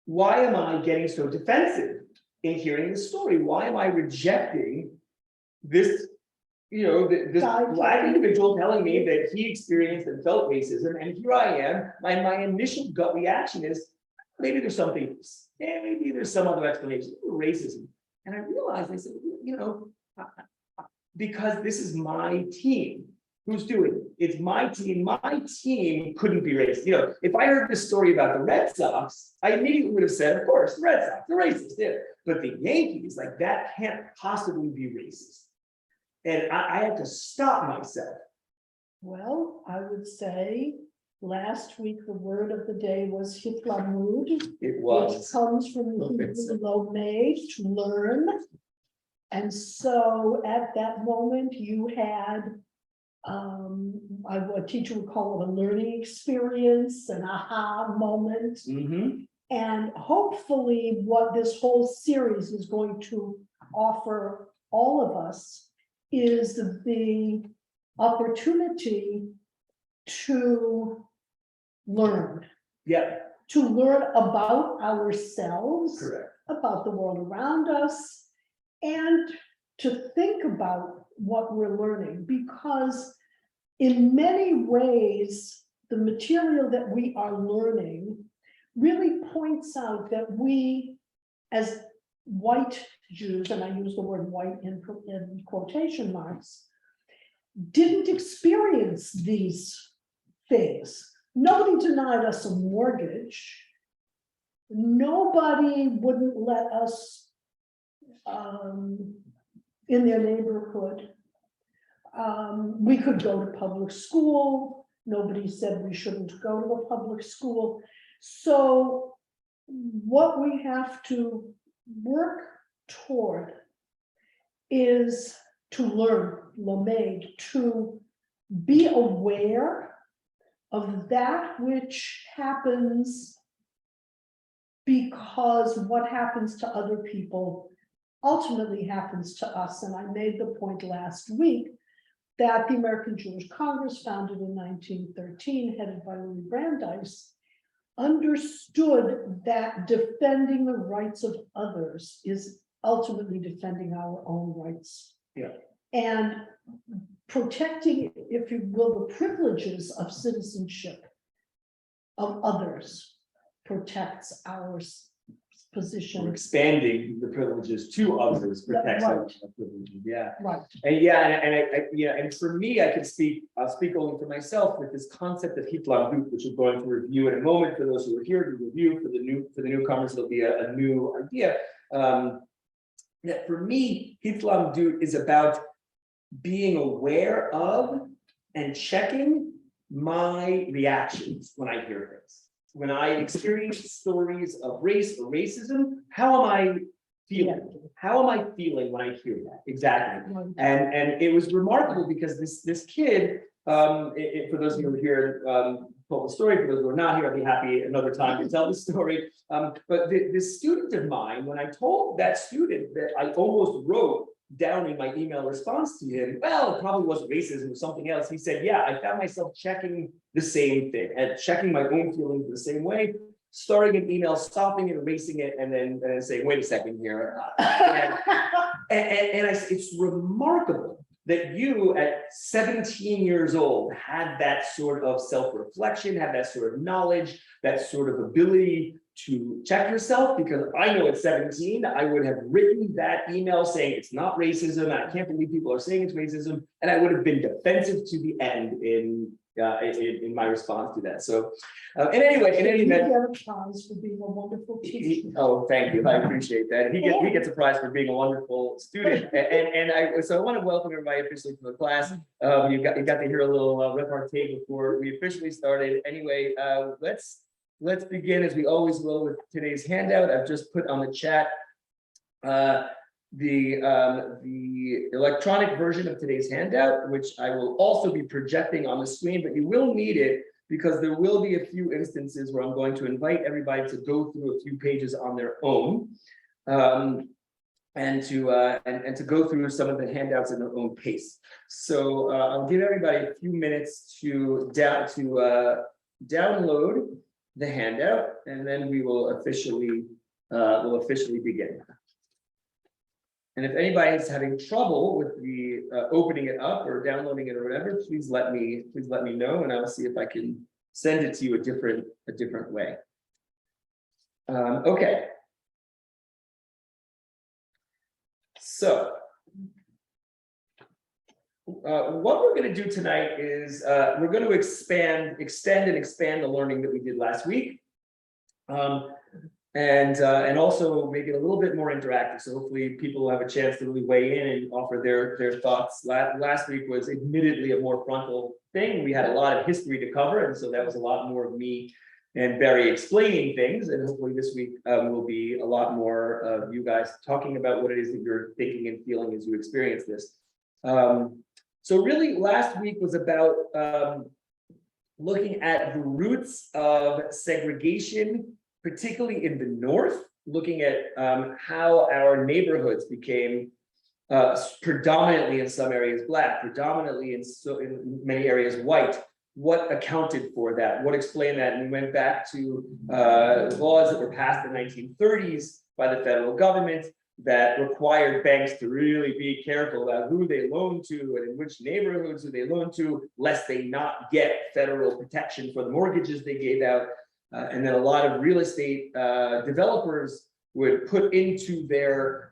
why am I getting so defensive in hearing this story? Why am I rejecting this, this Black individual telling me that he experienced and felt racism, and here I am, my initial gut reaction is, maybe there's something else. Yeah, maybe there's some other explanation for racism. And I realized, I said, because this is my team who's doing it. It's my team. My team couldn't be racist. If I heard this story about the Red Sox, I immediately would have said, of course, the Red Sox, they're racist. Yeah. But the Yankees, like, that can't possibly be racist. And I had to stop myself. Well, I would say last week the word of the day was hitlamud, It which was. comes from the Hebrew lomed, to learn. And so at that moment you had, a teacher would call it a learning experience, an aha moment. Mm-hmm. And hopefully what this whole series is going to offer all of us is the opportunity to learn. Yeah. To learn about ourselves, Correct. about the world around us, and to think about what we're learning, because in many ways, the material that we are learning really points out that we, as white Jews, and I use the word white in quotation marks, didn't experience these things. Nobody denied us a mortgage. Nobody wouldn't let us in their neighborhood. We could go to public school. Nobody said we shouldn't go to a public school. So what we have to work toward is to learn, lamed, to be aware of that which happens, because what happens to other people ultimately happens to us. And I made the point last week that the American Jewish Congress, founded in 1913, headed by Louis Brandeis, understood that defending the rights of others is ultimately defending our own rights. Yeah. And protecting, if you will, the privileges of citizenship of others protects our position. We're expanding the privileges to others, protects Right. our privileges. Yeah. Right. And for me, I'll speak only for myself with this concept of hitlamut, which we're going to review in a moment. For those who are here to review, for the newcomers, there'll be a new idea. That for me, hitlamut is about being aware of and checking my reactions when I hear things. When I experience stories of race or racism, how am I feeling? Yeah. How am I feeling when I hear that? Exactly. Right. And it was remarkable because this kid, for those of you who are here, told the story. For those who are not here, I'd be happy another time to tell the story. But this student of mine, when I told that student that I almost wrote down in my email response to him, well, it probably wasn't racism or something else. He said, yeah, I found myself checking the same thing and checking my own feelings the same way, starting an email, stopping it, erasing it, and then saying, wait a second here. It's remarkable that you at 17 years old had that sort of self-reflection, had that sort of knowledge, that sort of ability to check yourself, because I know at 17, I would have written that email saying it's not racism, and I can't believe people are saying it's racism, and I would have been defensive to the end in my response to that. So, in any event, You get a prize for being a wonderful teacher. oh, thank you, I appreciate that. He gets a prize for being a wonderful student, so I want to welcome everybody officially to the class. You got to hear a little repartee before we officially started. Anyway, let's begin, as we always will, with today's handout. I've just put on the chat the electronic version of today's handout, which I will also be projecting on the screen, but you will need it because there will be a few instances where I'm going to invite everybody to go through a few pages on their own, and to go through some of the handouts at their own pace. So I'll give everybody a few minutes to download the handout, and then we will officially begin. And if anybody is having trouble with the opening it up or downloading it or whatever, please let me know, and I'll see if I can send it to you a different way. Okay. So what we're going to do tonight is we're going to extend and expand the learning that we did last week. And also make it a little bit more interactive. So hopefully people will have a chance to really weigh in and offer their thoughts. Last week was admittedly a more frontal thing. We had a lot of history to cover, and so that was a lot more of me and Barry explaining things. And hopefully this week will be a lot more of you guys talking about what it is that you're thinking and feeling as you experience this. So really last week was about looking at the roots of segregation, particularly in the North, looking at how our neighborhoods became predominantly in some areas Black, predominantly in many areas white. What accounted for that? What explained that? And we went back to laws that were passed in the 1930s by the federal government that required banks to really be careful about who they loan to and in which neighborhoods do they loan to, lest they not get federal protection for the mortgages they gave out. And then a lot of real estate developers would put into their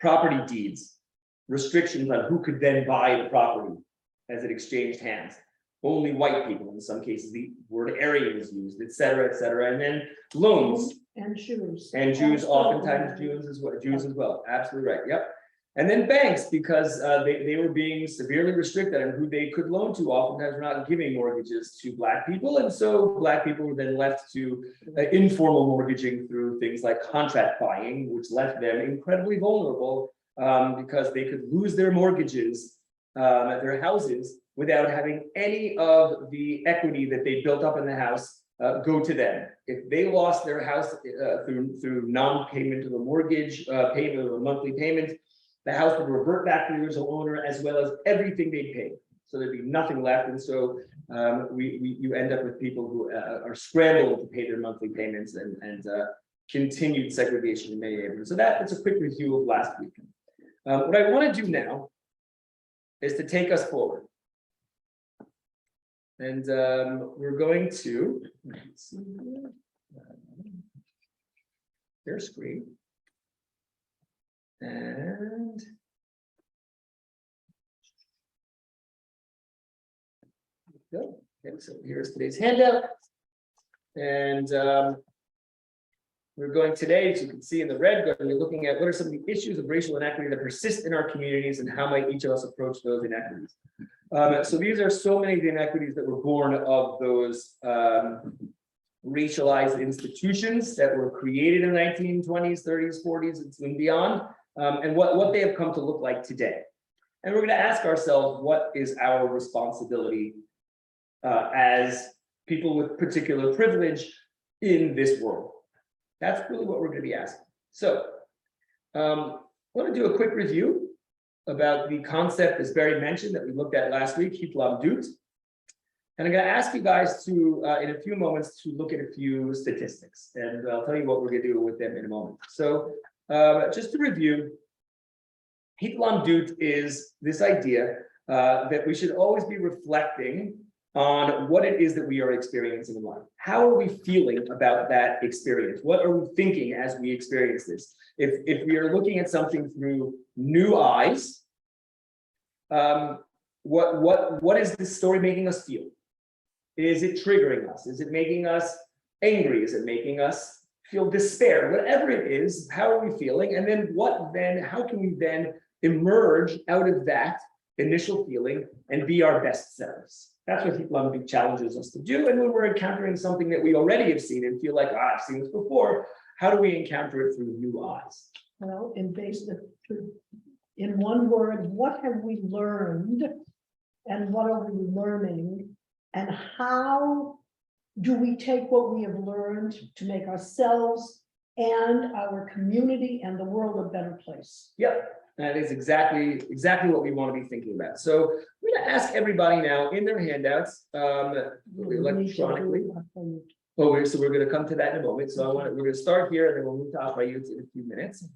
property deeds restrictions on who could then buy the property as it exchanged hands. Only white people, in some cases, the word Aryan is used, et cetera, and then loans. And Jews. And Jews, oftentimes Jews as well. Absolutely right. Yep. And then banks, because they were being severely restricted on who they could loan to, oftentimes were not giving mortgages to Black people. And so Black people were then left to informal mortgaging through things like contract buying, which left them incredibly vulnerable because they could lose their mortgages at their houses without having any of the equity that they built up in the house go to them. If they lost their house through non-payment of a mortgage, payment of a monthly payment, the house would revert back to the original owner as well as everything they paid. So there'd be nothing left. And so you end up with people who are scrambled to pay their monthly payments and continued segregation in many neighborhoods. So that's a quick review of last week. What I want to do now is to take us forward. And we're going to their screen. And go. Okay, so here's today's handout. And we're going today, as you can see in the red, going to be looking at what are some of the issues of racial inequity that persist in our communities and how might each of us approach those inequities. So these are so many of the inequities that were born of those racialized institutions that were created in the 1920s, 30s, 40s, and beyond, and what they have come to look like today. And we're going to ask ourselves, what is our responsibility as people with particular privilege in this world? That's really what we're going to be asking. So I want to do a quick review about the concept, as Barry mentioned, that we looked at last week, Hitlamdut. And I'm going to ask you guys to, in a few moments, to look at a few statistics. And I'll tell you what we're going to do with them in a moment. So just to review, Hitlamdut is this idea that we should always be reflecting on what it is that we are experiencing in life. How are we feeling about that experience? What are we thinking as we experience this? If we are looking at something through new eyes, what is this story making us feel? Is it triggering us? Is it making us angry? Is it making us feel despair? Whatever it is, how are we feeling? And then how can we then emerge out of that initial feeling and be our best selves? That's what Hitlamdut challenges us to do. And when we're encountering something that we already have seen and feel like, I've seen this before, how do we encounter it through new eyes? Well, in one word, what have we learned and what are we learning? And how do we take what we have learned to make ourselves and our community and the world a better place? Yep. that is exactly what we want to be thinking about. So I'm going to ask everybody now in their handouts, electronically. So we're going to come to that in a moment. So we're going to start here and then we'll move to Achrayut in a few minutes.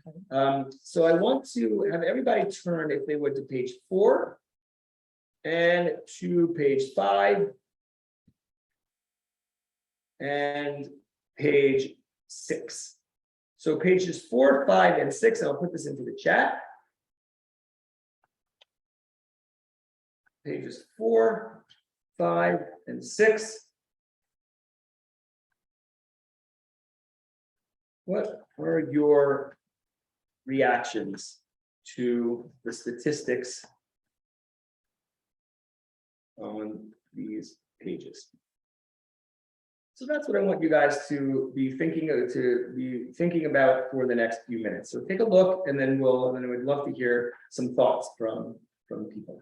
So I want to have everybody turn, if they would, to page 4 and to page 5 and page 6. So pages 4, 5, and 6, I'll put this into the chat. Pages 4, 5, and 6. What are your reactions to the statistics on these pages? So that's what I want you guys to be thinking about for the next few minutes. So take a look, and then we'd love to hear some thoughts from people.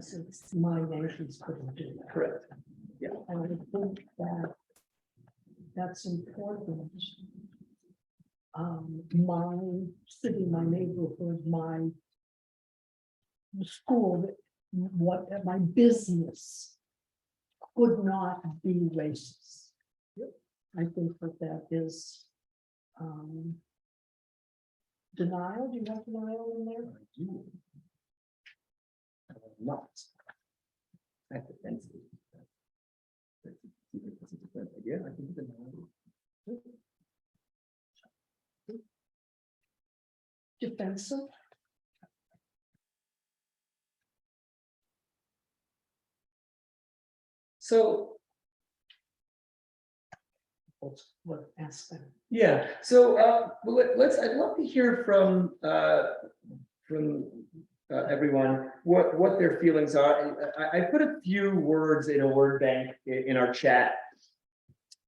Since my nations couldn't do that. Correct. And I think that's important. My city, my neighborhood, my school, my business could not be racist. I think that is denial. Do you have denial in there? I do. Not. That's offensive. Yeah, I think it's Defensive. So What aspect? yeah, so I'd love to hear from everyone what their feelings are. I put a few words in a word bank in our chat.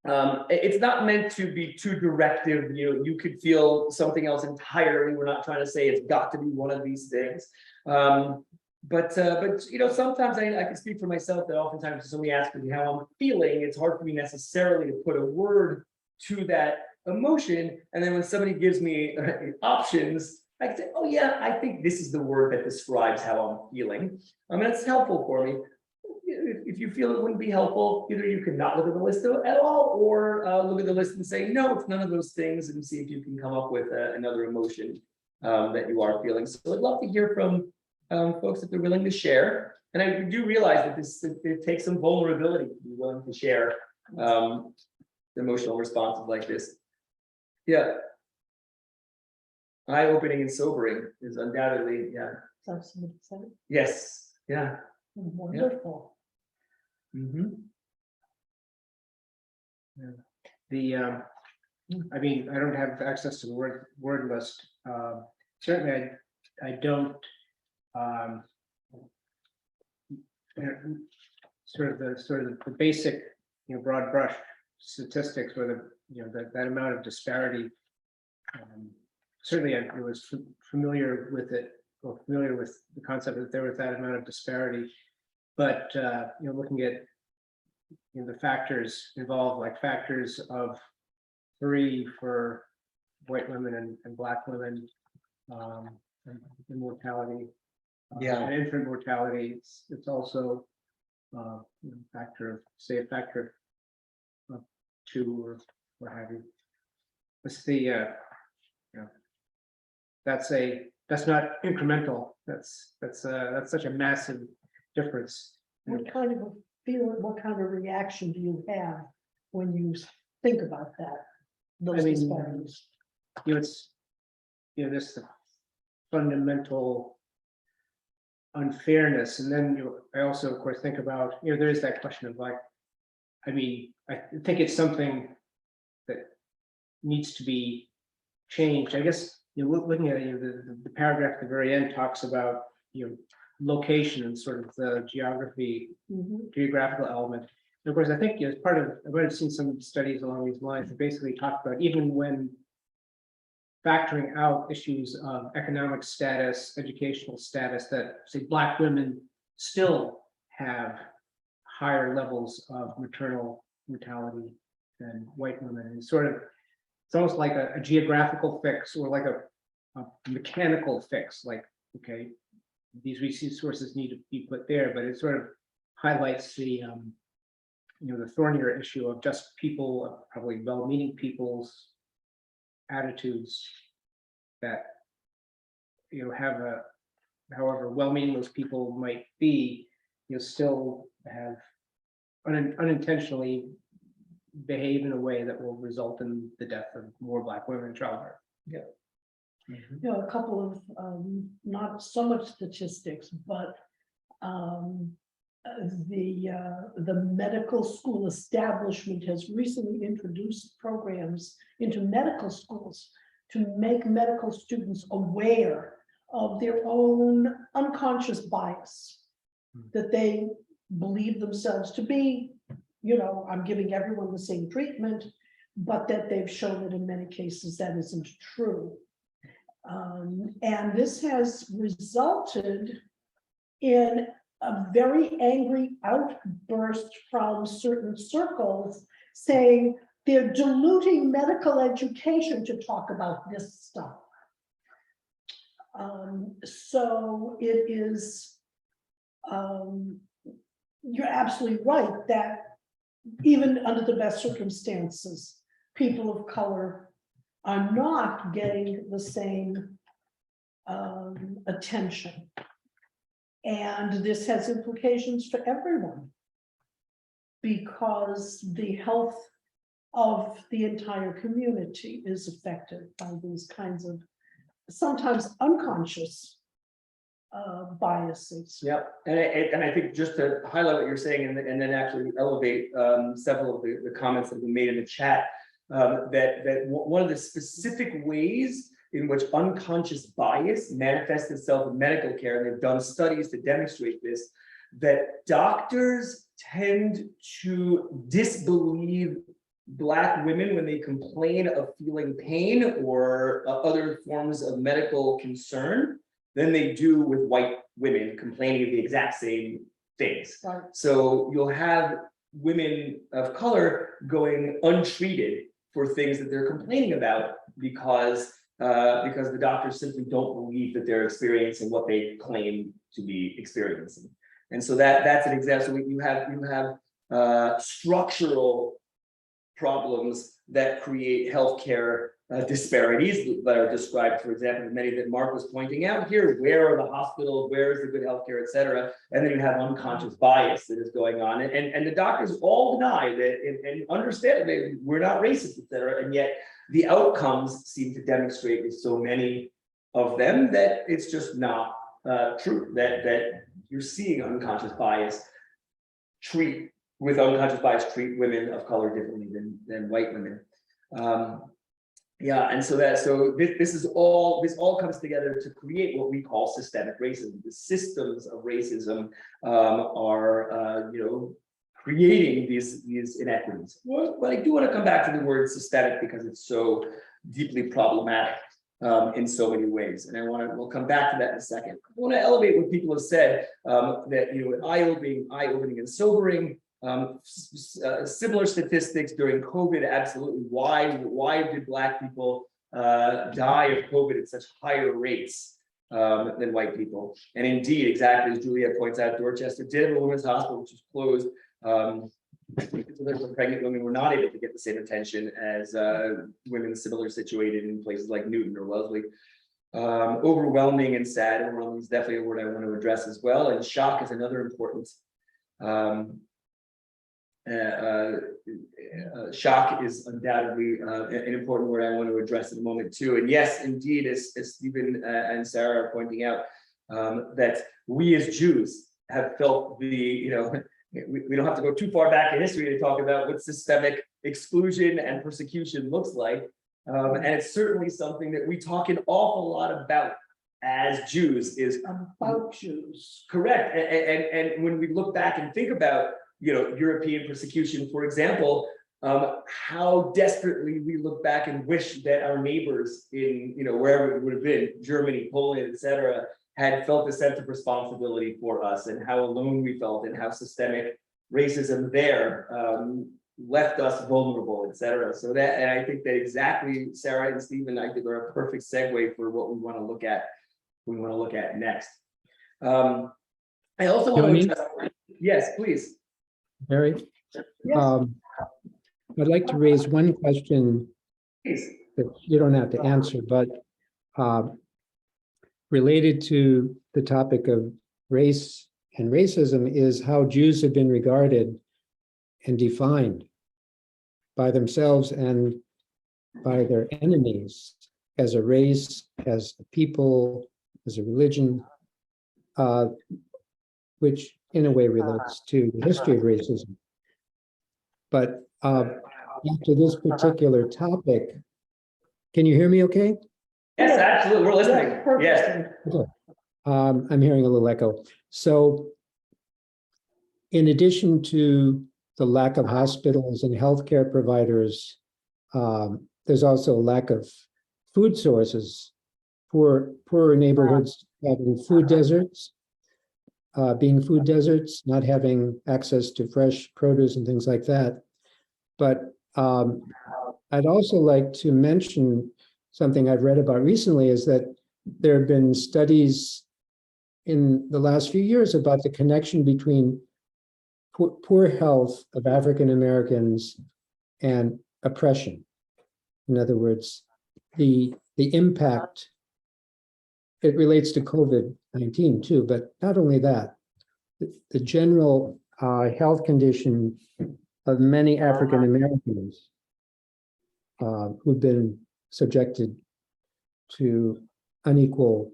It's not meant to be too directive. You could feel something else entirely. We're not trying to say it's got to be one of these things. But sometimes I can speak for myself that oftentimes when somebody asks me how I'm feeling, it's hard for me necessarily to put a word to that emotion. And then when somebody gives me options, I can say, oh yeah, I think this is the word that describes how I'm feeling. I mean, it's helpful for me. If you feel it wouldn't be helpful, either you can not look at the list at all, or look at the list and say, no, it's none of those things, and see if you can come up with another emotion that you are feeling. So I'd love to hear from folks if they're willing to share. And I do realize that it takes some vulnerability to be willing to share emotional responses like this. Yeah. Eye-opening and sobering is undoubtedly, yeah. Yes, yeah. Wonderful. Mm-hmm. Yeah. I mean, I don't have access to the word list. Certainly, I don't. Sort of the basic, broad brush statistics, where that amount of disparity. Certainly, I was familiar with it, or familiar with the concept that there was that amount of disparity. But looking at the factors involved, like factors of 3 for white women and Black women, and mortality, and infant mortality. It's also a factor of 2 or what have you. It's the that's a that's not incremental. That's such a massive difference. What kind of a feeling, what kind of reaction do you have when you think about that? Those I mean, disparities? It's, this fundamental unfairness. And then I also, of course, think about, there is that question of like, I mean, I think it's something that needs to be changed. I guess, looking at the paragraph at the very end talks about, location and sort of the geographical element. And of course, I think as part of, I might have seen some studies along these lines that basically talk about even when factoring out issues of economic status, educational status, that say Black women still have higher levels of maternal mortality than white women. And sort of, it's almost like a geographical fix or like a mechanical fix, like, okay, these resources need to be put there, but it sort of highlights the the thornier issue of just people, probably well-meaning people's attitudes that have a, however well-meaning those people might be, still have unintentionally behave in a way that will result in the death of more Black women in childbirth. Yeah. A couple of not so much statistics, but the medical school establishment has recently introduced programs into medical schools to make medical students aware of their own unconscious bias, that they believe themselves to be, I'm giving everyone the same treatment, but that they've shown that in many cases that isn't true. And this has resulted in a very angry outburst from certain circles saying they're diluting medical education to talk about this stuff. So it is, you're absolutely right that even under the best circumstances, people of color are not getting the same attention. And this has implications for everyone, because the health of the entire community is affected by these kinds of sometimes unconscious biases. Yep, and I think just to highlight what you're saying and then actually elevate several of the comments that have been made in the chat, that one of the specific ways in which unconscious bias manifests itself in medical care, and they've done studies to demonstrate this, that doctors tend to disbelieve Black women when they complain of feeling pain or other forms of medical concern than they do with white women complaining of the exact same things. Right. So you'll have women of color going untreated for things that they're complaining about because the doctors simply don't believe that they're experiencing what they claim to be experiencing. And so that's an example. So you have structural problems that create healthcare disparities that are described, for example, many that Mark was pointing out here. Where are the hospitals? Where is the good healthcare, et cetera? And then you have unconscious bias that is going on. And the doctors all deny that, and understand that we're not racist, et cetera. And yet the outcomes seem to demonstrate with so many of them that it's just not true, that you're seeing unconscious bias treat women of color differently than white women. Yeah, and so this all comes together to create what we call systemic racism. The systems of racism are creating these inequities. But I do want to come back to the word systemic because it's so deeply problematic in so many ways, and we'll come back to that in a second. I want to elevate what people have said that eye-opening and sobering. Similar statistics during COVID, absolutely. Why did Black people die of COVID at such higher rates than white people? And indeed, exactly as Juliet points out, Dorchester did have a women's hospital which was closed. Pregnant women were not able to get the same attention as women similar situated in places like Newton or Wellesley. Overwhelming and sad. Overwhelming is definitely a word I want to address as well. And shock is another important. Shock is undoubtedly an important word I want to address in a moment too. And yes, indeed, as Stephen and Sarah are pointing out, that we as Jews have felt we don't have to go too far back in history to talk about what systemic exclusion and persecution looks like. And it's certainly something that we talk an awful lot about as Jews is about Jews. Correct. And when we look back and think about, European persecution, for example, how desperately we look back and wish that our neighbors in, wherever it would have been, Germany, Poland, etc., had felt a sense of responsibility for us, and how alone we felt, and how systemic racism there left us vulnerable, etc. So that, and I think that exactly Sarah and Stephen, I think, are a perfect segue for what we want to look at. We want to look at next. I also want to address, yes, please. Harry, Yes. I'd like to raise one question Please. that you don't have to answer, but related to the topic of race and racism is how Jews have been regarded and defined by themselves and by their enemies as a race, as a people, as a religion, which in a way relates to the history of racism. But to this particular topic, can you hear me okay? Yes, absolutely. We're listening. Yes. Okay. I'm hearing a little echo. So in addition to the lack of hospitals and healthcare providers, there's also a lack of food sources. Poorer neighborhoods having food deserts, not having access to fresh produce and things like that. But I'd also like to mention something I've read about recently is that there have been studies in the last few years about the connection between poor health of African Americans and oppression. In other words, the impact, it relates to COVID-19 too, but not only that, the general health condition of many African Americans who've been subjected to unequal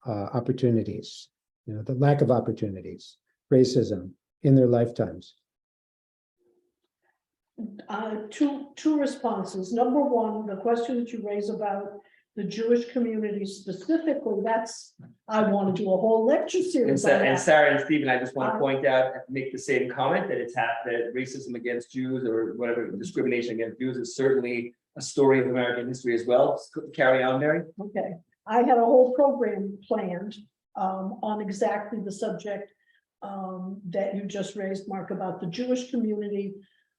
opportunities, the lack of opportunities, racism in their lifetimes. Two responses. Number one, the question that you raise about the Jewish community specifically, I want to do a whole lecture series on that. And Sarah and Stephen, I just want to point out, make the same comment that that racism against Jews or whatever, discrimination against Jews is certainly a story of American history as well. Carry on, Mary. Okay, I had a whole program planned on exactly the subject that you just raised, Mark, about the Jewish community.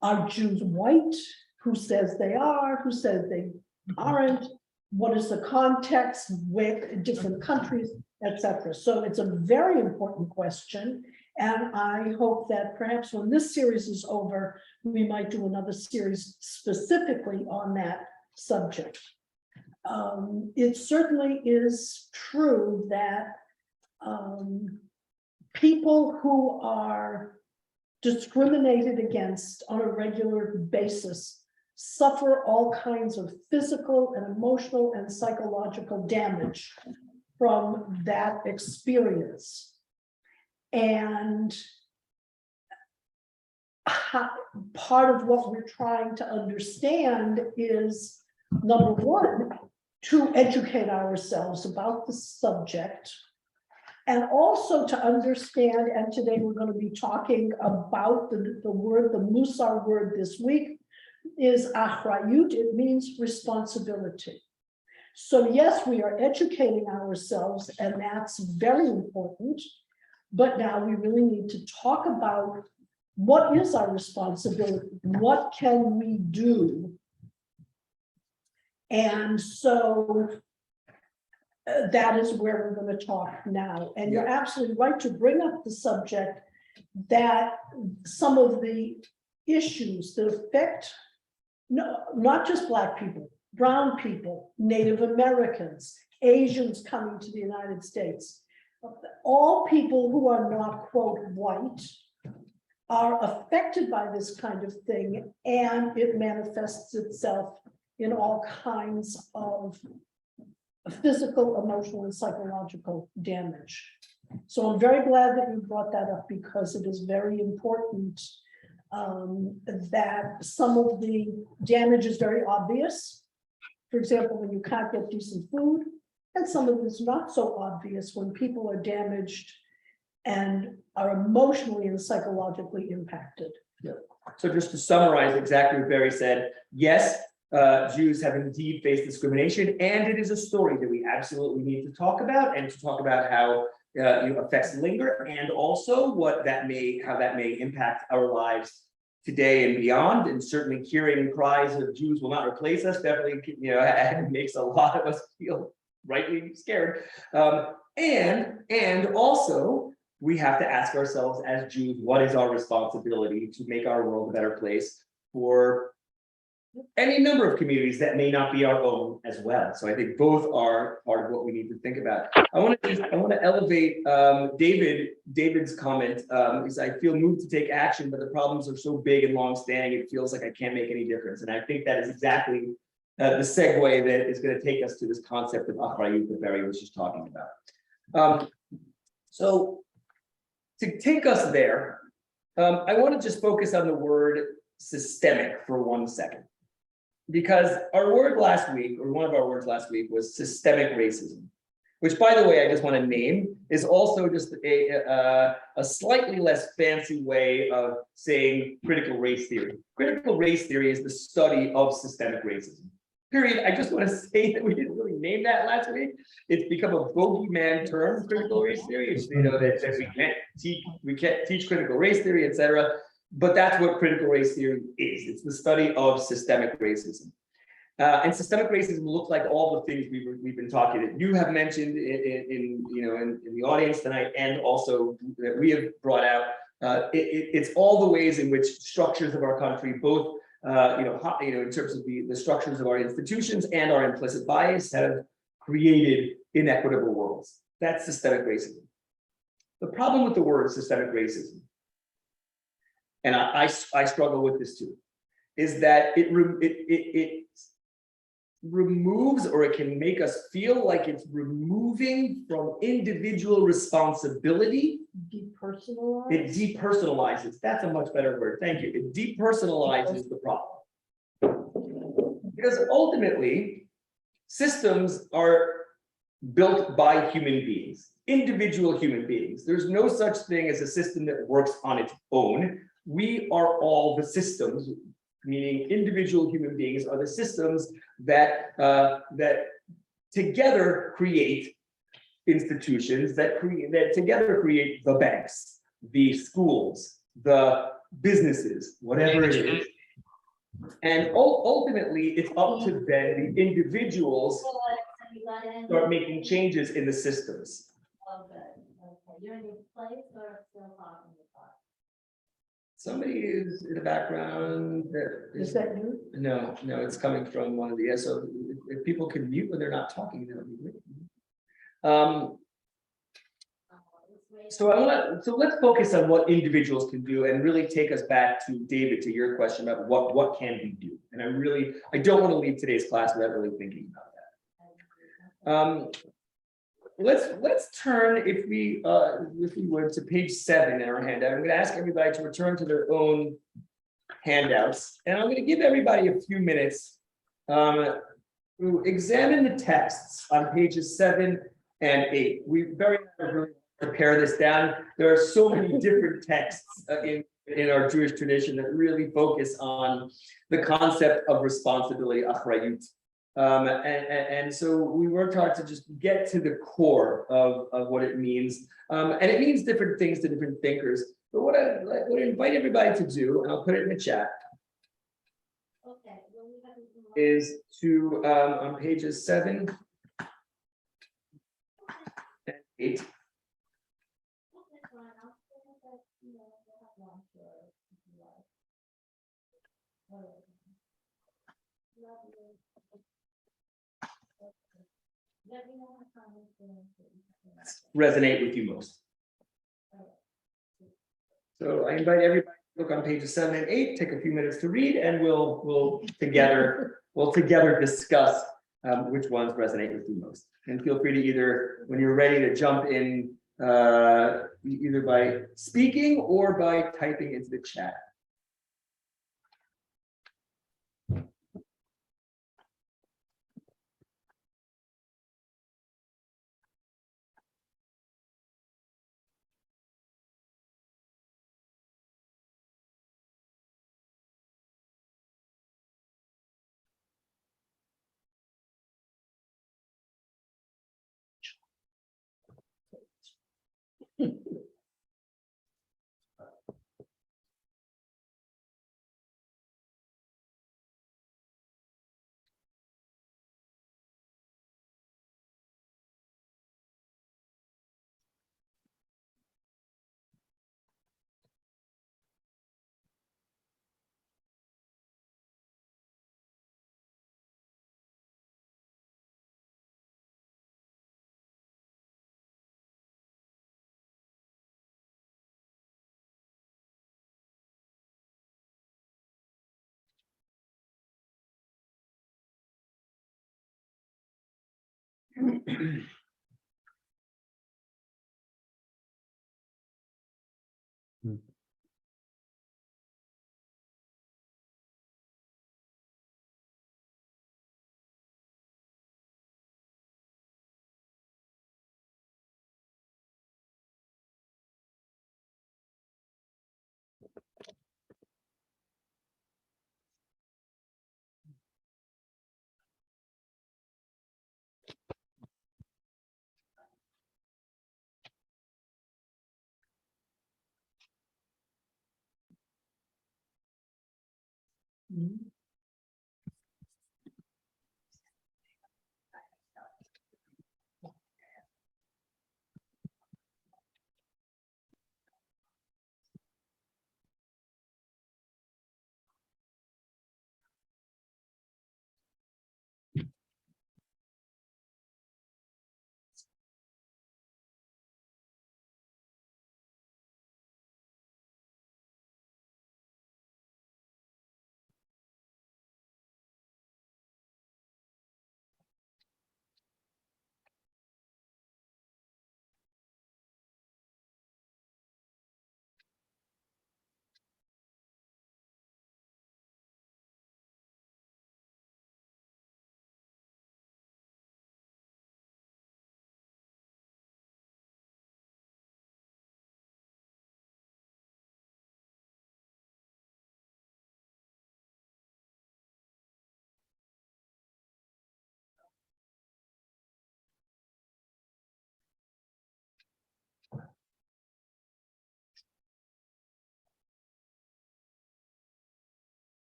Are Jews white? Who says they are? Who says they aren't? What is the context with different countries, etc.? So it's a very important question. And I hope that perhaps when this series is over, we might do another series specifically on that subject. It certainly is true that people who are discriminated against on a regular basis suffer all kinds of physical and emotional and psychological damage from that experience. And part of what we're trying to understand is, number one, to educate ourselves about the subject, and also to understand, and today we're going to be talking about the word, the Mussar word this week is achrayut. It means responsibility. So yes, we are educating ourselves, and that's very important. But now we really need to talk about what is our responsibility? What can we do? And so that is where we're going to talk now. And you're absolutely right to bring up the subject that some of the issues that affect not just Black people, brown people, Native Americans, Asians coming to the United States. All people who are not, quote, white are affected by this kind of thing, and it manifests itself in all kinds of physical, emotional, and psychological damage. So I'm very glad that you brought that up, because it is very important that some of the damage is very obvious. For example, when you can't get decent food, and some of it is not so obvious when people are damaged and are emotionally and psychologically impacted. So just to summarize exactly what Barry said, yes, Jews have indeed faced discrimination, and it is a story that we absolutely need to talk about, and to talk about how effects linger, and also how that may impact our lives today and beyond. And certainly hearing cries of Jews will not replace us definitely, makes a lot of us feel rightly scared. And also we have to ask ourselves as Jews, what is our responsibility to make our world a better place for any number of communities that may not be our own as well. So I think both are part of what we need to think about. I want to elevate David's comment. Because I feel moved to take action, but the problems are so big and long-standing, it feels like I can't make any difference. And I think that is exactly the segue that is going to take us to this concept of achrayut that Barry was just talking about. So to take us there, I want to just focus on the word systemic for 1 second. Because our word last week, or one of our words last week, was systemic racism, which, by the way, I just want to name, is also just a slightly less fancy way of saying critical race theory. Critical race theory is the study of systemic racism. Period. I just want to say that we didn't really name that last week. It's become a bogeyman term, critical race theory. It's, that we can't teach critical race theory, etc. But that's what critical race theory is. It's the study of systemic racism. And systemic racism looks like all the things we've been talking about. You have mentioned in the audience tonight, and also that we have brought out. It's all the ways in which structures of our country, both in terms of the structures of our institutions and our implicit bias, have created inequitable worlds. That's systemic racism. The problem with the word systemic racism, and I struggle with this too, is that it removes, or it can make us feel like it's removing from individual responsibility. Depersonalized. It depersonalizes. That's a much better word. Thank you. It depersonalizes the problem. Because ultimately, systems are built by human beings, individual human beings. There's no such thing as a system that works on its own. We are all the systems, meaning individual human beings are the systems that together create institutions, that together create the banks, the schools, the businesses, whatever it is. And ultimately, it's up to then the individuals start making changes in the systems. Okay. You're in your place or still talking? Somebody is in the background. Is that you? No, it's coming from one of the, so if people can mute when they're not talking, that would be great. So let's focus on what individuals can do, and really take us back to David, to your question about what can we do. And I don't want to leave today's class without really thinking about that. Let's turn, if we would, to page 7 in our handout. I'm going to ask everybody to return to their own handouts, and I'm going to give everybody a few minutes to examine the texts on pages 7 and 8. We very much really prepare this down. There are so many different texts in our Jewish tradition that really focus on the concept of responsibility, achrayut. And so we worked hard to just get to the core of what it means. And it means different things to different thinkers. But what I invite everybody to do, and I'll put it in the chat, is to, on pages 7 and 8. Let me know what comments resonate with you most. So I invite everybody to look on pages 7 and 8, take a few minutes to read, and we'll together discuss which ones resonate with you most. And feel free to either, when you're ready, to jump in either by speaking or by typing into the chat.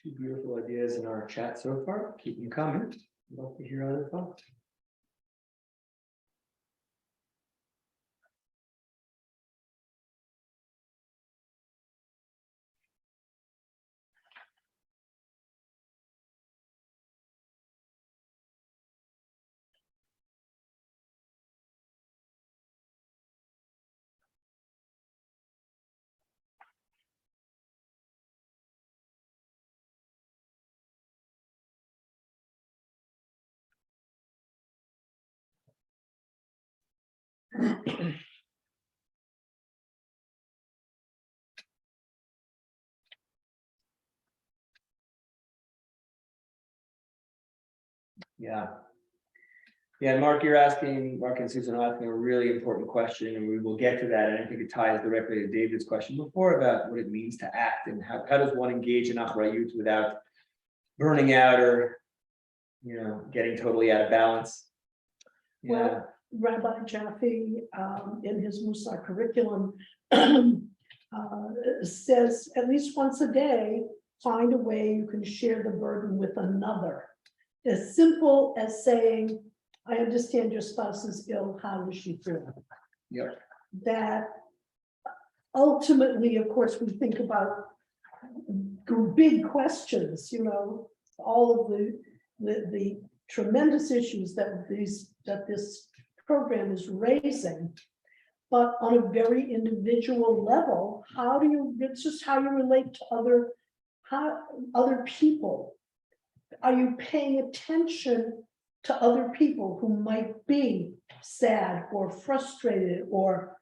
Two beautiful ideas in our chat so far. Keep them coming. Love to hear other thoughts. Yeah. Yeah, Mark and Susan are asking a really important question, and we will get to that. And I think it ties directly to David's question before about what it means to act and how does one engage in achrayut without burning out or, getting totally out of balance. Yeah. Well, Rabbi Jaffe, in his Mussar curriculum, says at least once a day, find a way you can share the burden with another. As simple as saying, I understand your spouse is ill, how is she feeling? Yep. That ultimately, of course, we think about big questions, you know, all of the tremendous issues that this program is raising. But on a very individual level, it's just how you relate to other people. Are you paying attention to other people who might be sad or frustrated or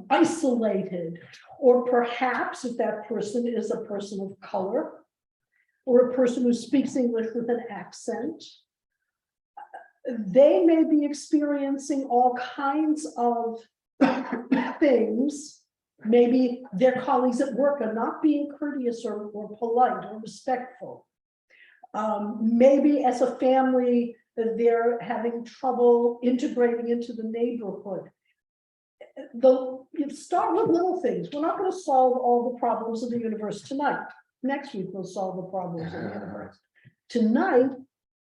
isolated, or perhaps if that person is a person of color or a person who speaks English with an accent, they may be experiencing all kinds of things. Maybe their colleagues at work are not being courteous or polite or respectful. Maybe as a family, they're having trouble integrating into the neighborhood. You start with little things. We're not going to solve all the problems of the universe tonight. Next week, we'll solve the problems of the universe. Tonight,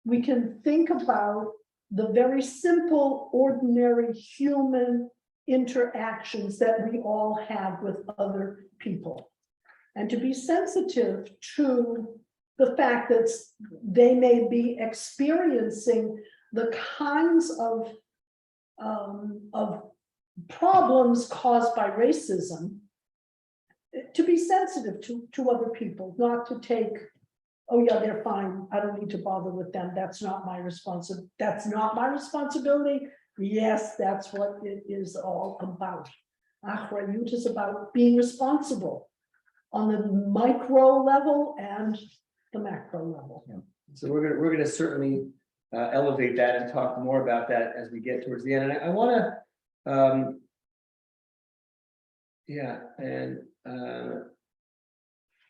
we can think about the very simple, ordinary human interactions that we all have with other people. And to be sensitive to the fact that they may be experiencing the kinds of problems caused by racism, to be sensitive to other people, not to take, oh yeah, they're fine, I don't need to bother with them, that's not my responsibility. Yes, that's what it is all about. Achrayut is about being responsible on the micro level and the macro level. Yeah. So we're gonna certainly elevate that and talk more about that as we get towards the end. And I want to, yeah, and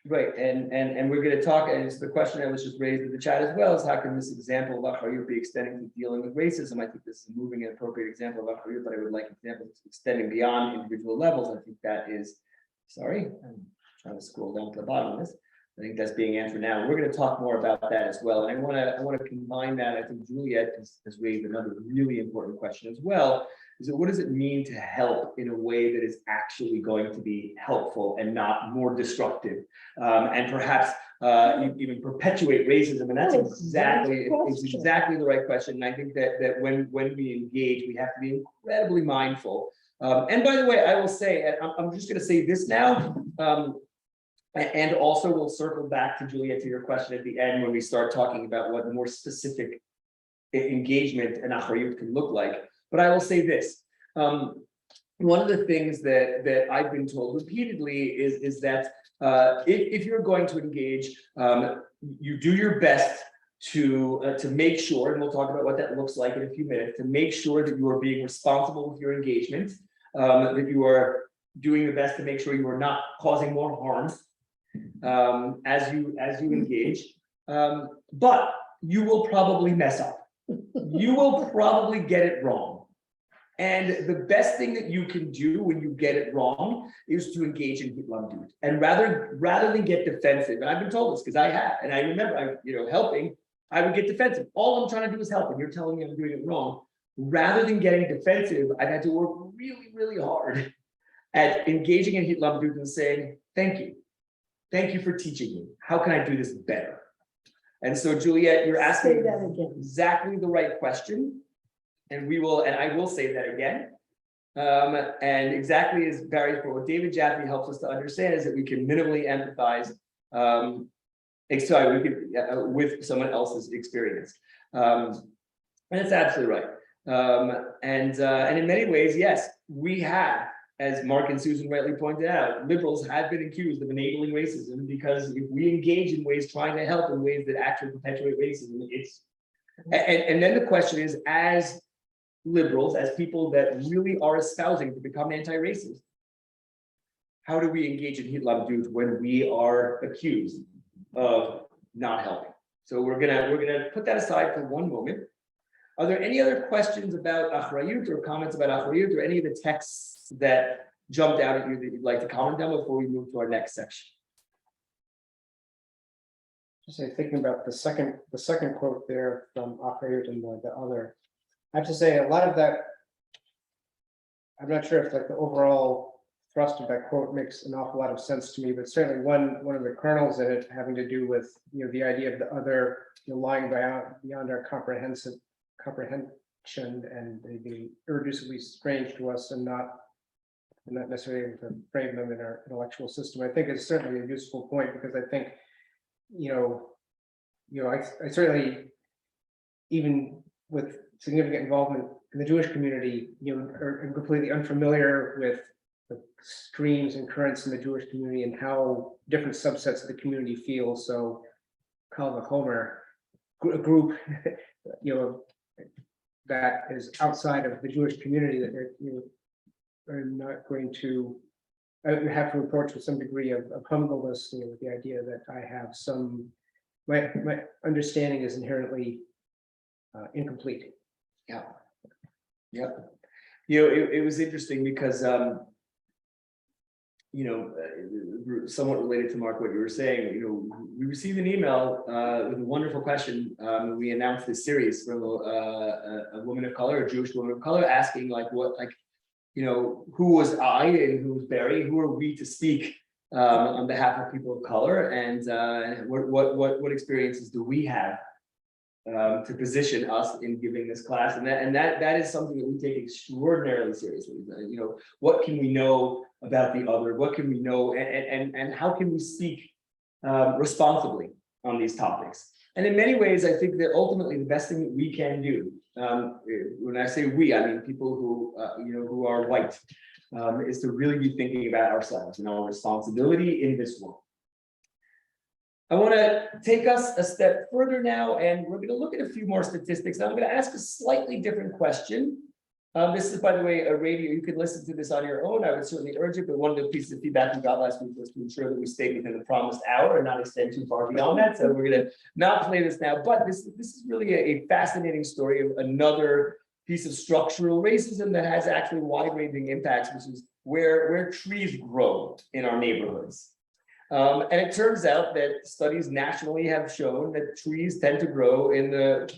right, and we're going to talk. And it's the question that was just raised in the chat as well: is how can this example of Achrayut be extending to dealing with racism? I think this is a moving and appropriate example of Achrayut, but I would like examples extending beyond individual levels. I think that is. Sorry, I'm trying to scroll down to the bottom of this. I think that's being answered now. We're going to talk more about that as well. And I want to combine that. I think Juliet has raised another really important question as well. Is that what does it mean to help in a way that is actually going to be helpful and not more destructive, and perhaps even perpetuate racism? And that's exactly the right question. And I think that when we engage, we have to be incredibly mindful. And by the way, I will say, I'm just going to say this now. And also we'll circle back to Juliet to your question at the end when we start talking about what more specific engagement and Achrayut can look like. But I will say this. One of the things that I've been told repeatedly is that if you're going to engage, you do your best to make sure, and we'll talk about what that looks like in a few minutes, to make sure that you are being responsible with your engagement, that you are doing the best to make sure you are not causing more harm as you engage, but you will probably mess up. You will probably get it wrong. And the best thing that you can do when you get it wrong is to engage in hitlamdut. And rather than get defensive, and I've been told this because I have, and I remember helping, I would get defensive. All I'm trying to do is help, and you're telling me I'm doing it wrong. Rather than getting defensive, I've had to work really, really hard at engaging in hitlamdut and saying, thank you. Thank you for teaching me. How can I do this better? And so, Juliet, you're asking exactly the right question. And I will say that again. And exactly as Barry, for what David Jaffe helps us to understand is that we can minimally empathize with someone else's experience. And it's absolutely right. And in many ways, yes, we have, as Mark and Susan rightly pointed out, liberals have been accused of enabling racism because if we engage in ways trying to help in ways that actually perpetuate racism, and then the question is, as liberals, as people that really are espousing to become anti-racist, how do we engage in hitlamdut when we are accused of not helping? So we're gonna put that aside for one moment. Are there any other questions about Achrayut or comments about Achrayut or any of the texts that jumped out at you that you'd like to comment on before we move to our next section? Just say, thinking about the second quote there from Achrayut and the other, I have to say a lot of that, I'm not sure if like the overall thrust of that quote makes an awful lot of sense to me, but certainly one of the kernels in it having to do with, the idea of the other, lying beyond our comprehension and they being irreducibly strange to us and not necessarily able to frame them in our intellectual system. I think it's certainly a useful point because I think, I certainly, even with significant involvement in the Jewish community, are completely unfamiliar with the streams and currents in the Jewish community and how different subsets of the community feel. So, Kal Vachomer, a group, that is outside of the Jewish community that are not going to have to approach with some degree of humbleness, with the idea that I have my understanding is inherently incomplete. Yeah. Yep. It was interesting because somewhat related to Mark, what you were saying, we received an email with a wonderful question. We announced this series from a woman of color, a Jewish woman of color, asking who was I and who was Barry? Who are we to speak on behalf of people of color? And what experiences do we have to position us in giving this class? And that is something that we take extraordinarily seriously. What can we know about the other? What can we know, and how can we speak responsibly on these topics? And in many ways, I think that ultimately the best thing that we can do, when I say we, I mean people who are white, is to really be thinking about ourselves and our responsibility in this world. I want to take us a step further now, and we're going to look at a few more statistics. I'm going to ask a slightly different question. This is, by the way, a radio. You can listen to this on your own. I would certainly urge it, but one of the pieces of feedback we got last week was to ensure that we stayed within the promised hour and not extend too far beyond that. So we're going to not play this now, but this is really a fascinating story of another piece of structural racism that has actually wide-ranging impacts, which is where trees grow in our neighborhoods. And it turns out that studies nationally have shown that trees tend to grow in the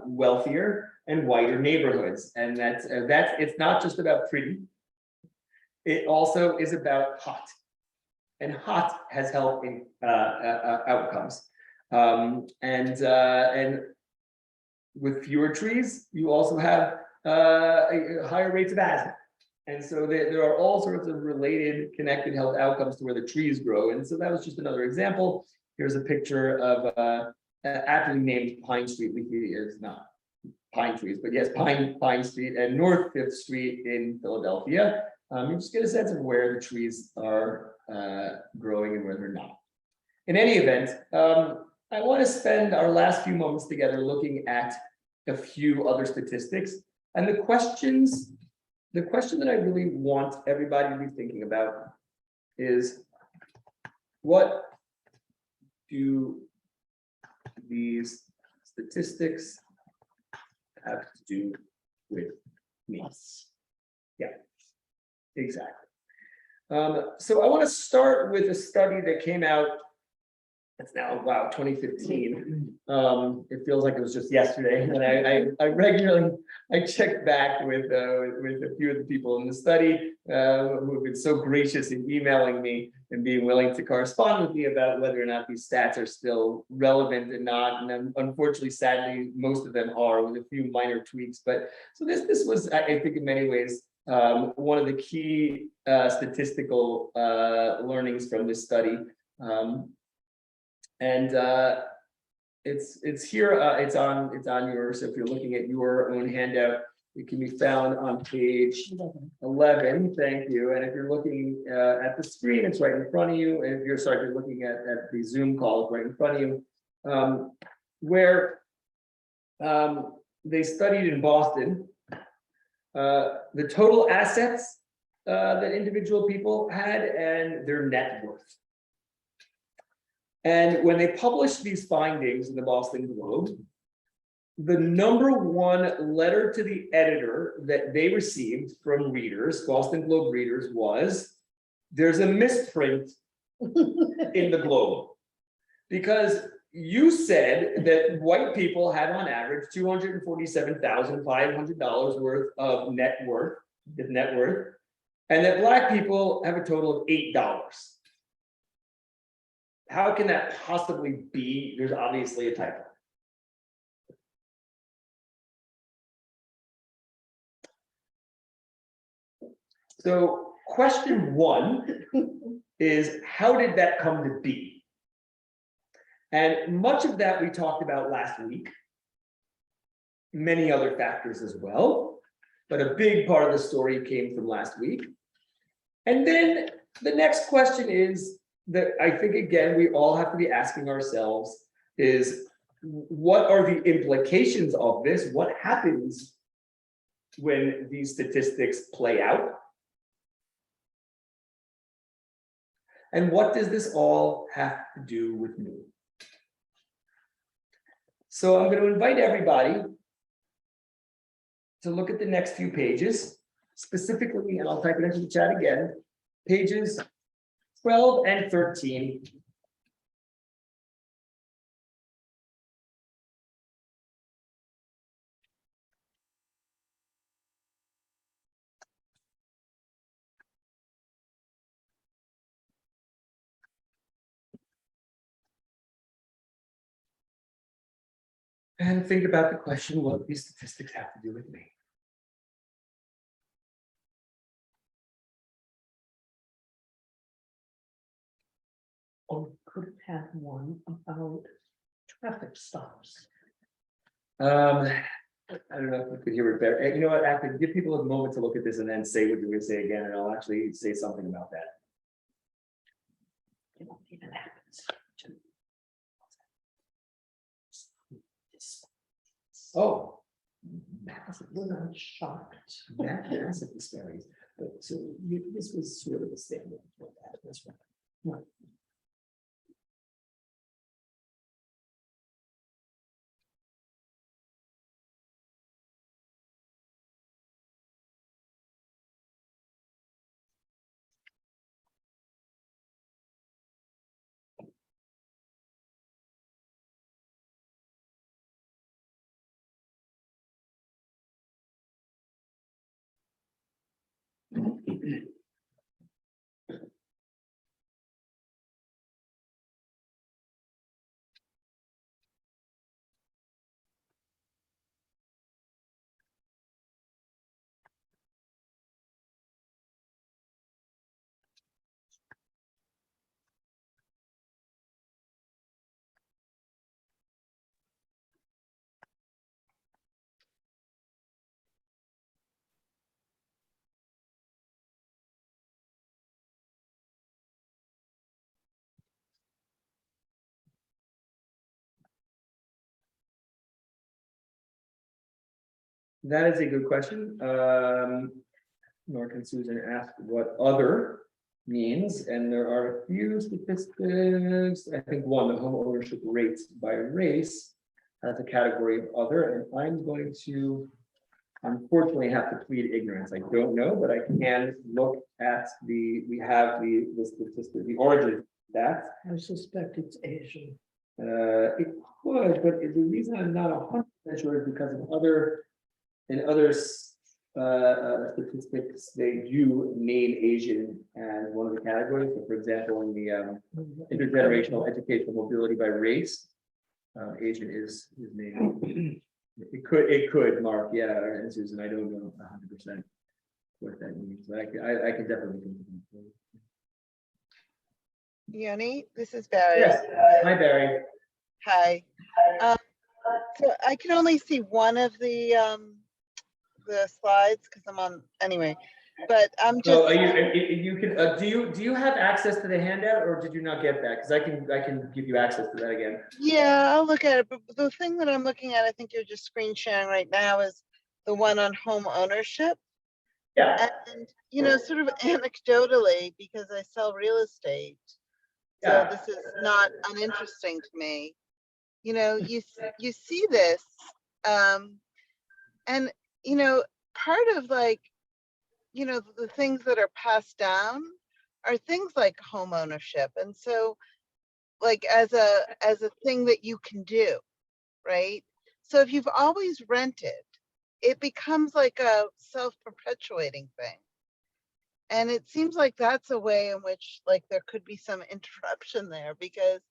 wealthier and whiter neighborhoods, and that's it's not just about pretty. It also is about hot, and hot has health outcomes. And with fewer trees, you also have higher rates of asthma. And so there are all sorts of related, connected health outcomes to where the trees grow. And so that was just another example. Here's a picture of aptly named Pine Street. It's not pine trees, but yes, Pine Street and North 5th Street in Philadelphia. You just get a sense of where the trees are growing and where they're not. In any event, I want to spend our last few moments together looking at a few other statistics. And the question that I really want everybody to be thinking about is, what do these statistics have to do with me? Yeah, exactly. So I want to start with a study that came out. It's now, wow, 2015. It feels like it was just yesterday, and I regularly check back with a few of the people in the study who have been so gracious in emailing me and being willing to correspond with me about whether or not these stats are still relevant and not. And unfortunately, sadly, most of them are, with a few minor tweaks. But so this was, I think, in many ways, one of the key statistical learnings from this study. And it's here. It's on your. So if you're looking at your own handout, it can be found on page 11. Thank you. And if you're looking at the screen, it's right in front of you. And if you're looking at the Zoom call, it's right in front of you. Where they studied in Boston the total assets that individual people had and their net worth. And when they published these findings in the Boston Globe, the number one letter to the editor that they received from readers, Boston Globe readers, was there's a misprint in the Globe. Because you said that white people had on average $247,500 worth of net worth, and that black people have a total of $8. How can that possibly be? There's obviously a typo. So question one is, how did that come to be? And much of that we talked about last week. Many other factors as well, but a big part of the story came from last week. And then the next question is that I think, again, we all have to be asking ourselves is, what are the implications of this? What happens when these statistics play out? And what does this all have to do with me? So I'm going to invite everybody to look at the next few pages, specifically, and I'll type it into the chat again, pages 12 and 13. And think about the question, what do these statistics have to do with me? Or could have had one about traffic stops. I don't know if you could hear it better. You know what, after give people a moment to look at this and then say what you're gonna say again, and I'll actually say something about that. You know, even happens. Oh, We're not shocked. massive disparities, but so this was sort of a standard for that, that's right. That is a good question. Nor can Susan ask what other means, and there are a few statistics. I think one, the home ownership rates by race has a category of other, and I'm going to unfortunately have to plead ignorance. I don't know, but I can look at we have the statistic, the origin stats. I suspect it's Asian. It could, but the reason I'm not 100% sure is because of other statistics, they do name Asian as one of the categories. So for example, in the intergenerational educational mobility by race, Asian is named. It could, Mark, yeah, and Susan, I don't know 100% what that means, but I can definitely think of it. Yanni, this is Barry. Yes, hi Barry. Hi. So I can only see one of the slides because I'm on anyway. But I'm just. So you can do you have access to the handout, or did you not get that? Because I can give you access to that again. Yeah, I'll look at it. But the thing that I'm looking at, I think you're just screen sharing right now, is the one on home ownership. Yeah. And you know, sort of anecdotally, because I sell real estate. Yeah. So this is not uninteresting to me. You know, you see this And, part of like, the things that are passed down are things like home ownership. And so like as a thing that you can do, right? So if you've always rented, it becomes like a self-perpetuating thing. And it seems like that's a way in which like there could be some interruption there, because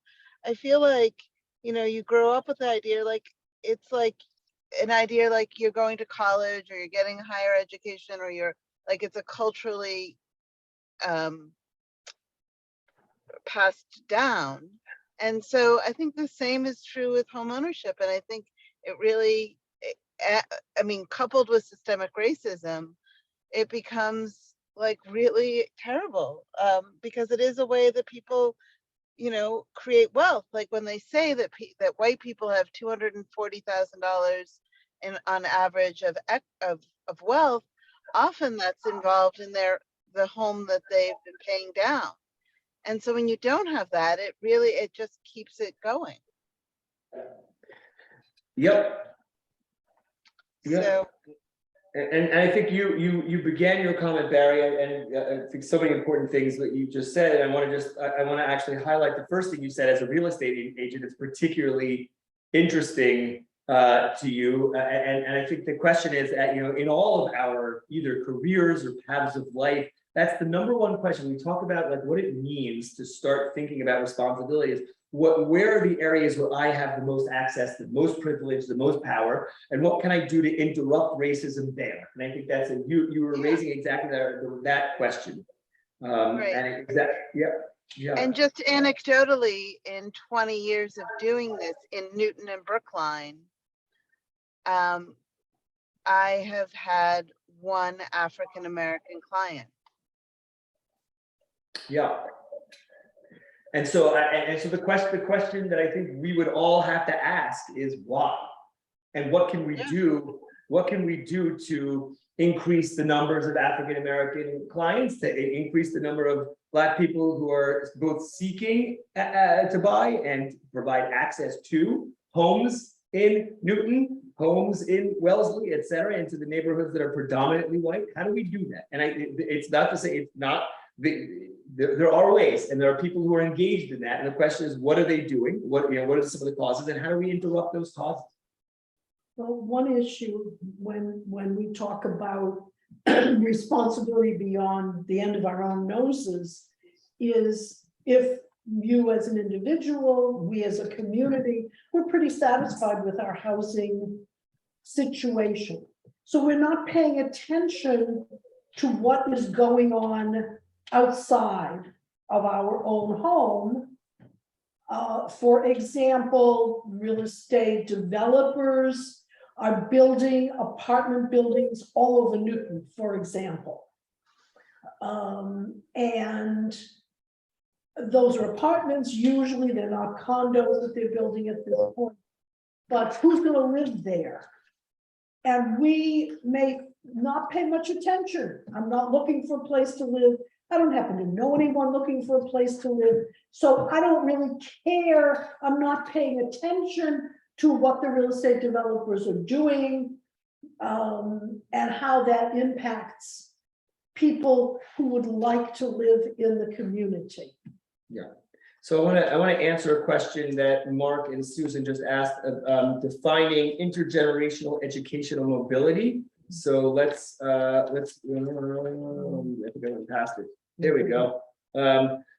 I feel like, you grow up with the idea like it's like an idea like you're going to college or you're getting a higher education, or you're like it's a culturally um, passed down. And so I think the same is true with home ownership. And I think it really, I mean, coupled with systemic racism, it becomes like really terrible, because it is a way that people, create wealth. Like when they say that that white people have $240,000 in on average of wealth, often that's involved in the home that they've been paying down. And so when you don't have that, it just keeps it going. Yep. Yep. So And I think you began your comment, Barry, and I think so many important things that you just said. And I want to actually highlight the first thing you said. As a real estate agent, it's particularly interesting to you. And I think the question is that, in all of our either careers or paths of life, that's the number one question. We talk about like what it means to start thinking about responsibilities. Where are the areas where I have the most access, the most privilege, the most power, and what can I do to interrupt racism there? And I think that's you were raising exactly that question. right. And yeah. And just anecdotally, in 20 years of doing this in Newton and Brookline, I have had one African American client. Yeah. And so, the question that I think we would all have to ask is why, and what can we do? What can we do to increase the numbers of African American clients, to increase the number of Black people who are both seeking to buy and provide access to homes in Newton, homes in Wellesley, et cetera, into the neighborhoods that are predominantly white? How do we do that? And it's not to say it's not. There are ways, and there are people who are engaged in that. And the question is, what are they doing? What are some of the causes, and how do we interrupt those causes? Well, one issue when we talk about responsibility beyond the end of our own noses is if you as an individual, we as a community, we're pretty satisfied with our housing situation. So we're not paying attention to what is going on outside of our own home. For example, real estate developers are building apartment buildings all over Newton, for example. And those are apartments. Usually they're not condos that they're building at this point, but who's going to live there? And we may not pay much attention. I'm not looking for a place to live. I don't happen to know anyone looking for a place to live. So I don't really care. I'm not paying attention to what the real estate developers are doing, and how that impacts people who would like to live in the community. Yeah. So I want to answer a question that Mark and Susan just asked, defining intergenerational educational mobility. So let's I think I went past it. There we go.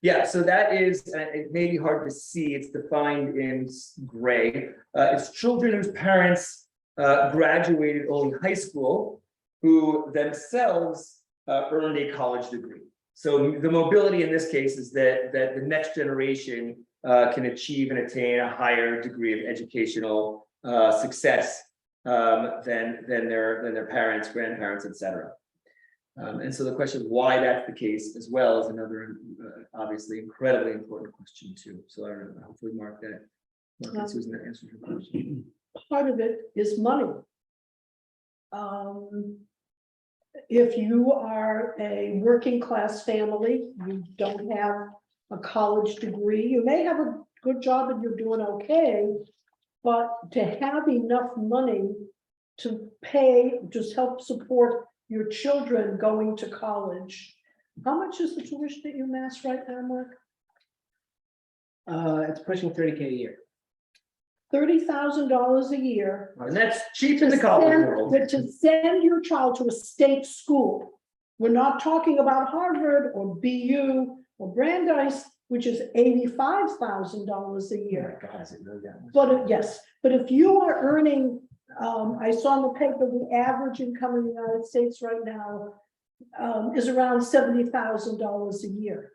Yeah, so that is, it may be hard to see, it's defined in gray. It's children whose parents graduated only high school, who themselves earned a college degree. So the mobility in this case is that the next generation can achieve and attain a higher degree of educational success than their parents, grandparents, etc. And so the question of why that's the case as well is another obviously incredibly important question too. So hopefully Mark and Susan, that answers your question. Part of it is money. If you are a working class family, you don't have a college degree, you may have a good job and you're doing okay, but to have enough money to pay, just help support your children going to college. How much is the tuition at UMass right now, Mark? It's pushing 30K a year. $30,000 a year. And that's cheap in the college world. To send your child to a state school. We're not talking about Harvard or BU or Brandeis, which is $85,000 a year. Oh my God, is it really that much? But yes, but if you are earning, I saw in the paper, the average income in the United States right now is around $70,000 a year.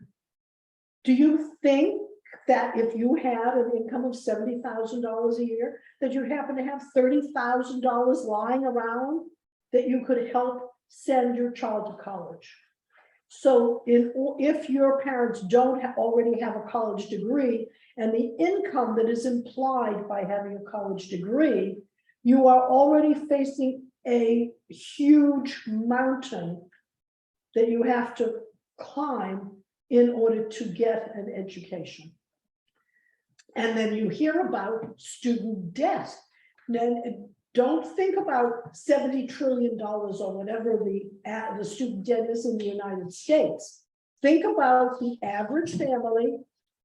Do you think that if you had an income of $70,000 a year, that you happen to have $30,000 lying around that you could help send your child to college? So if your parents don't already have a college degree, and the income that is implied by having a college degree, you are already facing a huge mountain that you have to climb in order to get an education. And then you hear about student debt. Then don't think about $70 trillion or whatever the student debt is in the United States. Think about the average family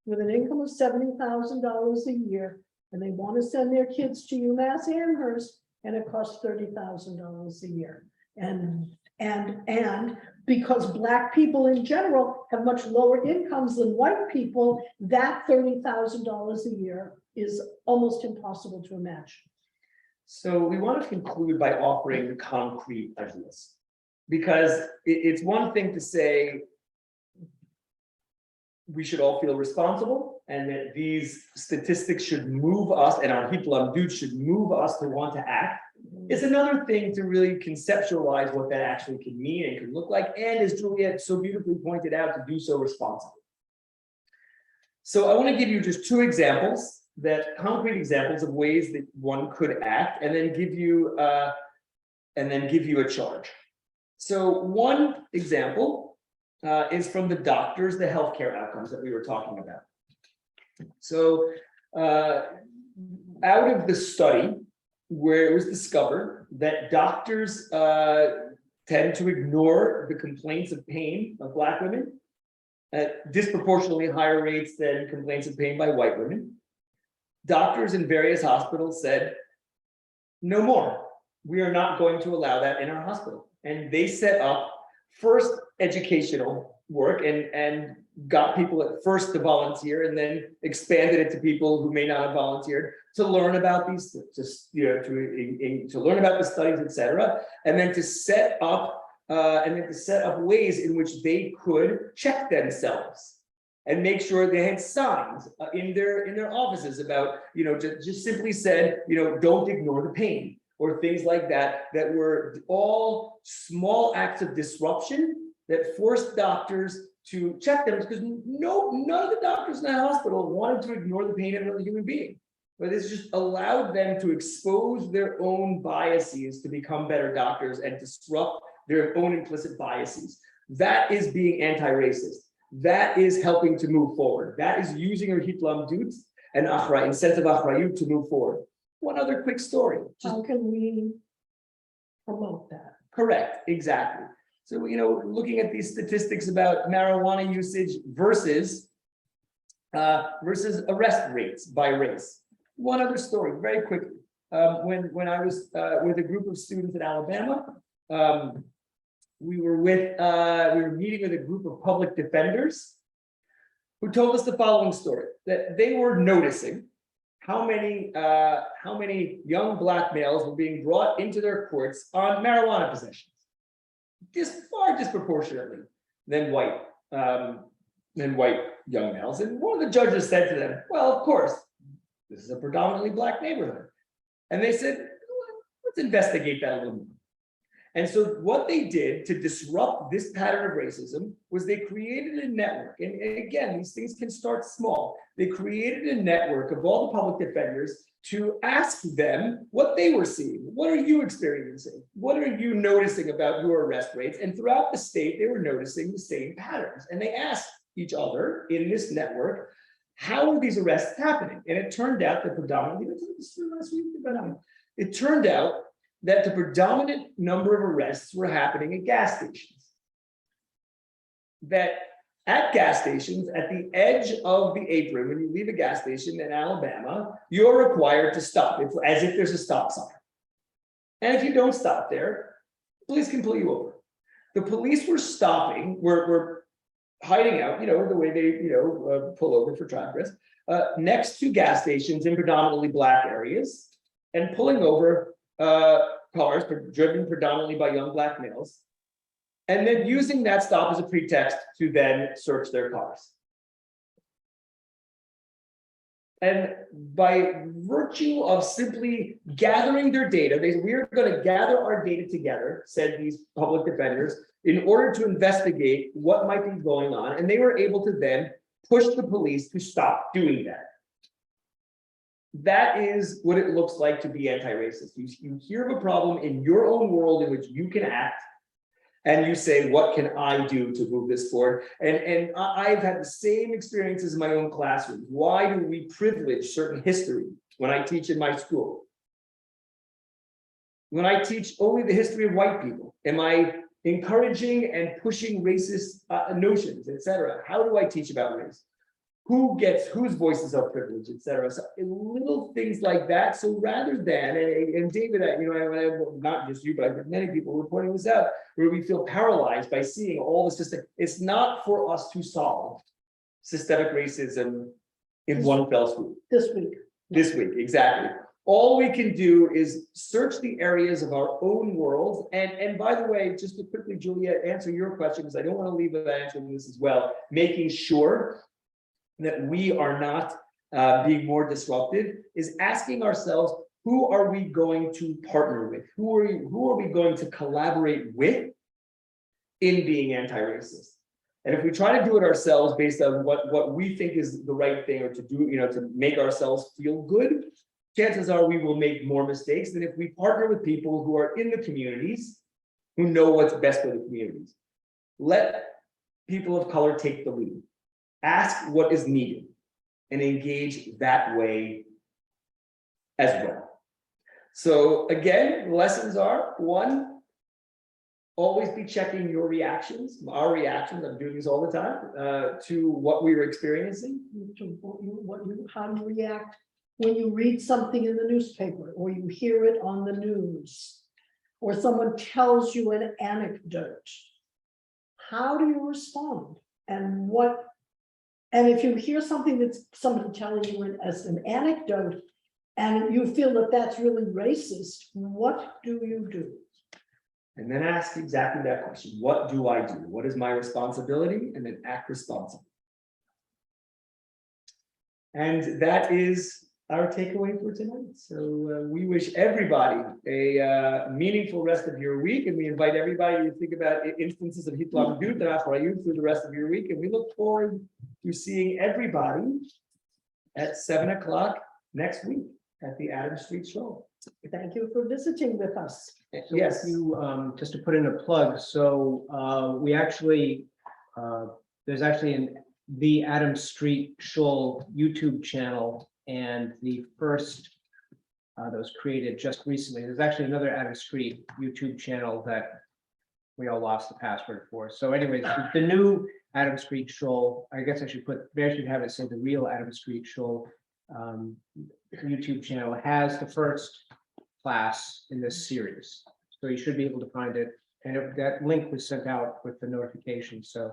with an income of $70,000 a year, and they want to send their kids to UMass Amherst, and it costs $30,000 a year. And because Black people in general have much lower incomes than white people, that $30,000 a year is almost impossible to imagine. So we want to conclude by offering concrete ideas, because it's one thing to say we should all feel responsible and that these statistics should move us and our hitlamdut should move us to want to act. It's another thing to really conceptualize what that actually can mean and can look like, and as Juliet so beautifully pointed out, to do so responsibly. So I want to give you just two examples, concrete examples of ways that one could act, and then give you a charge. So one example is from the doctors, the healthcare outcomes that we were talking about. So out of the study where it was discovered that doctors tend to ignore the complaints of pain of Black women at disproportionately higher rates than complaints of pain by white women, doctors in various hospitals said, no more. We are not going to allow that in our hospital. And they set up first educational work and got people at first to volunteer, and then expanded it to people who may not have volunteered to learn about these, to learn about the studies, etc., and then to set up ways in which they could check themselves and make sure they had signs in their offices about, just simply said, don't ignore the pain, or things like that, that were all small acts of disruption that forced doctors to check them, because none of the doctors in that hospital wanted to ignore the pain of another human being. But this just allowed them to expose their own biases to become better doctors and disrupt their own implicit biases. That is being anti-racist. That is helping to move forward. That is using your hitlamdut and incentive achrayut to move forward. One other quick story. How can we promote that? Correct, exactly. So, looking at these statistics about marijuana usage versus arrest rates by race. One other story, very quickly. When I was with a group of students in Alabama, we were meeting with a group of public defenders who told us the following story: that they were noticing how many young Black males were being brought into their courts on marijuana possessions, far disproportionately than white young males. And one of the judges said to them, well, of course, this is a predominantly Black neighborhood. And they said, let's investigate that a little more. And so what they did to disrupt this pattern of racism was they created a network. And again, these things can start small. They created a network of all the public defenders to ask them what they were seeing. What are you experiencing? What are you noticing about your arrest rates? And throughout the state, they were noticing the same patterns. And they asked each other in this network, how are these arrests happening? And it turned out that predominantly, it turned out that the predominant number of arrests were happening at gas stations. That at gas stations, at the edge of the apron, when you leave a gas station in Alabama, you're required to stop. It's as if there's a stop sign. And if you don't stop there, police can pull you over. The police were stopping, were hiding out, the way they, pull over for traffic risk, next to gas stations in predominantly black areas, and pulling over cars driven predominantly by young black males, and then using that stop as a pretext to then search their cars. And by virtue of simply gathering their data, we're going to gather our data together, said these public defenders, in order to investigate what might be going on. And they were able to then push the police to stop doing that. That is what it looks like to be anti-racist. You hear of a problem in your own world in which you can act, and you say, what can I do to move this forward? And I've had the same experiences in my own classroom. Why do we privilege certain history when I teach in my school? When I teach only the history of white people, am I encouraging and pushing racist notions, etc.? How do I teach about race? Who gets whose voices are privileged, etc.? So little things like that. So rather than, and David, not just you, but I've heard many people were pointing this out, where we feel paralyzed by seeing all the system. It's not for us to solve systemic racism in one fell swoop. This week. This week, exactly. All we can do is search the areas of our own world. And by the way, just to quickly, Juliet, answer your question, because I don't want to leave without answering this as well, making sure that we are not being more disruptive is asking ourselves, who are we going to partner with? Who are we going to collaborate with in being anti-racist? And if we try to do it ourselves based on what we think is the right thing, or to do, to make ourselves feel good, chances are we will make more mistakes than if we partner with people who are in the communities, who know what's best for the communities. Let people of color take the lead. Ask what is needed and engage that way as well. So again, lessons are: one, always be checking your reactions, our reactions, I'm doing this all the time, to what we were experiencing. How do you react when you read something in the newspaper, or you hear it on the news, or someone tells you an anecdote? How do you respond? And if you hear something that's somebody telling you as an anecdote, and you feel that that's really racist, what do you do? And then ask exactly that question. What do I do? What is my responsibility? And then act responsibly. And that is our takeaway for tonight. So we wish everybody a meaningful rest of your week, and we invite everybody to think about instances of Hitler through the rest of your week. And we look forward to seeing everybody at 7 o'clock next week at the Adams Street Show. Thank you for visiting with us. So Yes. if you, just to put in a plug, so we actually, there's actually the Adams Street Show YouTube channel, and the first that was created just recently. There's actually another Adams Street YouTube channel that we all lost the password for. So anyways, the new Adams Street Show, I guess I should have it say the real Adams Street Show YouTube channel has the first class in this series. So you should be able to find it. And that link was sent out with the notification. So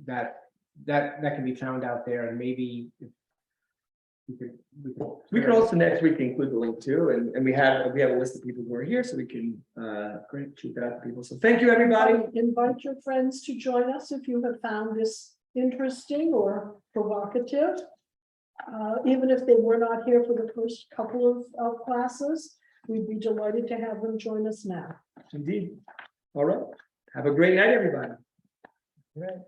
that can be found out there, and maybe We could also next week include the link too, and we have a list of people who are here, so we can shoot that out to people. So thank you, everybody. Invite your friends to join us if you have found this interesting or provocative. Even if they were not here for the first couple of classes, we'd be delighted to have them join us now. Indeed. All right. Have a great night, everybody. Night.